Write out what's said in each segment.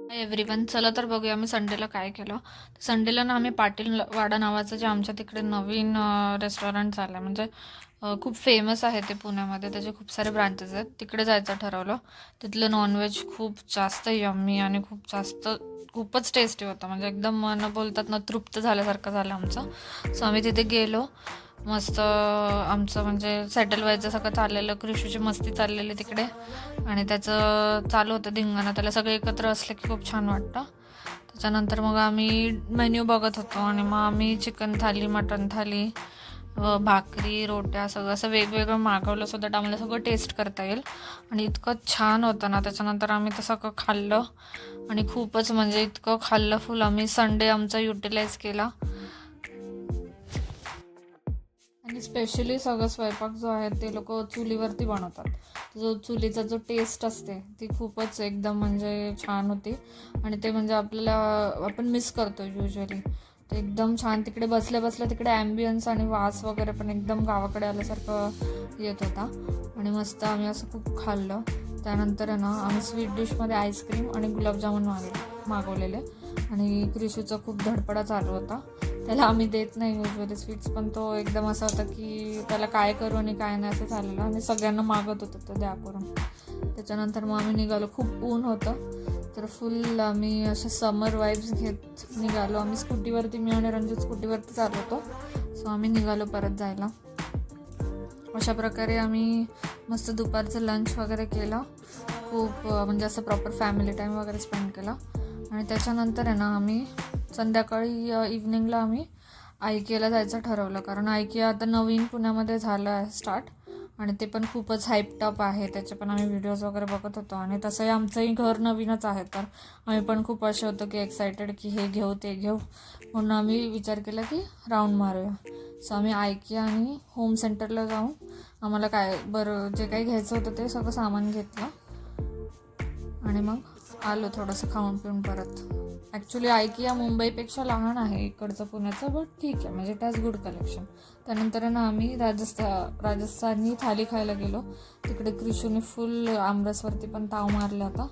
Hi everyone, चला तर बघूया आम्ही संडेला काय केलं. संडेला ना आम्ही पाटील वाडा नावाचं जे आमच्या तिकडे नवीन रेस्टॉरंट झालं, म्हणजे खूप फेमस आहे ते पुण्यामध्ये. त्याचे खूप सारे ब्रांचेस आहेत. तिकडे जायचं ठरवलं. तिथलं नॉनव्हेज खूप जास्त यम्मी आणि खूपच टेस्टी होतं. म्हणजे एकदम मन बोलतात ना, तृप्त झाल्यासारखं झालं आमचं. सो आम्ही तिथे गेलो. मस्त आमचं म्हणजे सेटल व्हायचं सगळं चाललेलं. कृषीची मस्ती चाललेली तिकडे आणि त्याचं चालू होतं धिंगाणा. त्याला सगळे एकत्र असले की खूप छान वाटतं. त्याच्यानंतर मग आम्ही मेन्यू बघत होतो आणि मग आम्ही चिकन थाली, मटन थाली, भाकरी, रोट्या सगळं असं वेगवेगळं मागवलं सुद्धा. आम्हाला सगळं टेस्ट करता येईल आणि इतकं छान होतं ना. त्याच्यानंतर आम्ही ते सगळं खाल्लं आणि खूपच म्हणजे इतकं खाल्लं फुल. आम्ही संडे आमचा युटिलाइज केला आणि स्पेशली सगळं स्वयंपाक जो आहे ते लोक चुलीवरती बनवतात. जो चुलीचा जो टेस्ट असते ती खूपच एकदम म्हणजे छान होती आणि ते म्हणजे आपण मिस करतो युजली. ते एकदम छान. तिकडे बसल्या बसल्या तिकडे ॲम्बियन्स आणि वास वगैरे पण एकदम गावाकडे आल्यासारखं येत होता आणि मस्त आम्ही असं खूप खाल्लं. त्यानंतर आहे ना आम्ही स्वीट डिशमध्ये आईस्क्रीम आणि गुलाबजामुन मागवलेले आणि क्रिशूचा खूप धडपडा चालू होता. त्याला आम्ही देत नाही युजली स्वीट्स, पण तो एकदम असा होता की त्याला काय करू आणि काय नाही असं झालेलं आणि सगळ्यांना मागत होतं तो द्या करून. त्याच्यानंतर मग आम्ही निघालो. खूप ऊन होतं तर फुल आम्ही असे समर वाईब्स घेत निघालो. आम्ही स्कूटीवरती, मी आणि रंजित स्कूटीवरती चालू होतो. सो आम्ही निघालो परत जायला. अशा प्रकारे आम्ही मस्त दुपारचं लंच वगैरे केलं. खूप म्हणजे असं प्रॉपर फॅमिली टाईम वगैरे स्पेंड केला आणि त्याच्यानंतर आहे ना आम्ही संध्याकाळी इव्हनिंगला आम्ही आयकियाला जायचं ठरवलं. कारण आयकिया आता नवीन पुण्यामध्ये झालं आहे स्टार्ट आणि ते पण खूपच हाईपटअप आहे. त्याचे पण आम्ही व्हिडिओज वगैरे बघत होतो आणि तसंही आमचंही घर नवीनच आहे तर आम्ही पण खूप असे होतो की एक्सायटेड की हे घेऊ ते घेऊ. म्हणून आम्ही विचार केला की राऊंड मारूया. सो आम्ही आयकिया आणि होम सेंटरला जाऊन आम्हाला जे काही घ्यायचं होतं ते सगळं सामान घेतलं आणि मग आलो थोडंसं खाऊन पिऊन परत. ॲक्च्युली आयकिया मुंबईपेक्षा लहान आहे इकडचं पुण्याचं, बट ठीक आहे म्हणजे त्याच गुड कलेक्शन. त्यानंतर ना आम्ही राजस्थानी थाली खायला गेलो. तिकडे क्रिशूने फुल आमरसवरती पण ताव मारला होता.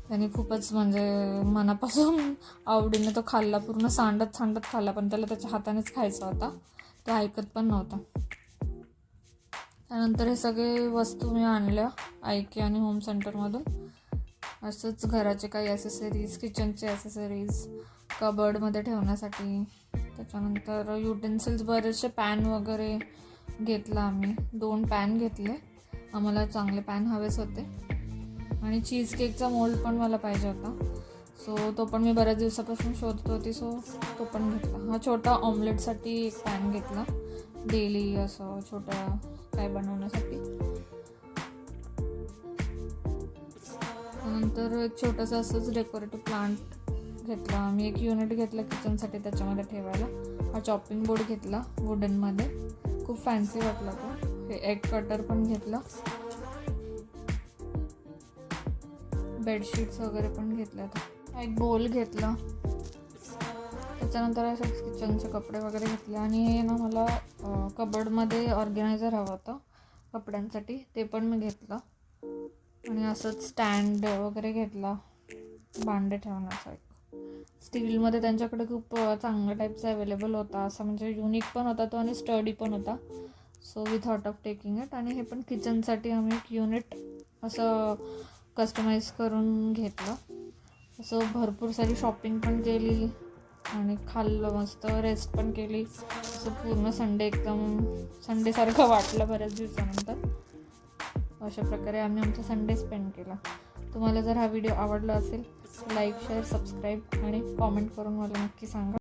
त्याने खूपच म्हणजे मनापासून आवडीने तो खाल्ला. पूर्ण सांडत खाल्ला, पण त्याला त्याच्या हातानेच खायचा होता. तो ऐकत पण नव्हता. त्यानंतर हे सगळे वस्तू मी आणल्या आयकिया आणि होम सेंटरमधून. असंच घराचे काही ॲसेसरीज, किचनचे ॲसेसरीज, कबर्डमध्ये ठेवण्यासाठी. त्याच्यानंतर युटेन्सिल्स, बरेचसे पॅन वगैरे घेतला आम्ही. 2 पॅन घेतले. आम्हाला चांगले पॅन हवेच होते आणि चीज केकचा मोल्ड पण मला पाहिजे होता. सो तो पण मी बऱ्याच दिवसापासून शोधत होती. सो तो पण घेतला. हा छोटा ऑमलेटसाठी एक पॅन घेतला, डेली असं छोट्या काय बनवण्यासाठी. नंतर एक छोटंसं असंच डेकोरेटिव्ह प्लांट घेतला आम्ही. एक युनिट घेतलं किचनसाठी त्याच्यामध्ये ठेवायला. हा चॉपिंग बोर्ड घेतला वुडनमध्ये, खूप फॅन्सी वाटला तो. हे एग कटर पण घेतलं. बेडशीट्स वगैरे पण घेतल्या. एक बोल घेतला. त्याच्यानंतर असंच किचनचे कपडे वगैरे घेतले आणि हे ना मला कबर्डमध्ये ऑर्गनायझर हवं होतं कपड्यांसाठी, ते पण मी घेतलं. आणि असंच स्टँड वगैरे घेतला भांडे ठेवण्याचा. एक स्टीलमध्ये त्यांच्याकडे खूप चांगल्या टाईपचा अवेलेबल होता. असं म्हणजे युनिक पण होता तो आणि स्टडी पण होता. So we thought of taking it. आणि हे पण किचनसाठी आम्ही एक युनिट असं कस्टमाइज करून घेतलं. असं भरपूर सारी शॉपिंग पण केली आणि खाल्लं, मस्त रेस्ट पण केली. असं पूर्ण संडे एकदम संडेसारखं वाटलं बऱ्याच दिवसानंतर. अशा प्रकारे आम्ही आमचा संडे स्पेंड केला. तुम्हाला जर हा व्हिडिओ आवडला असेल लाईक, शेअर, सबस्क्राईब आणि कॉमेंट करून मला नक्की सांगा.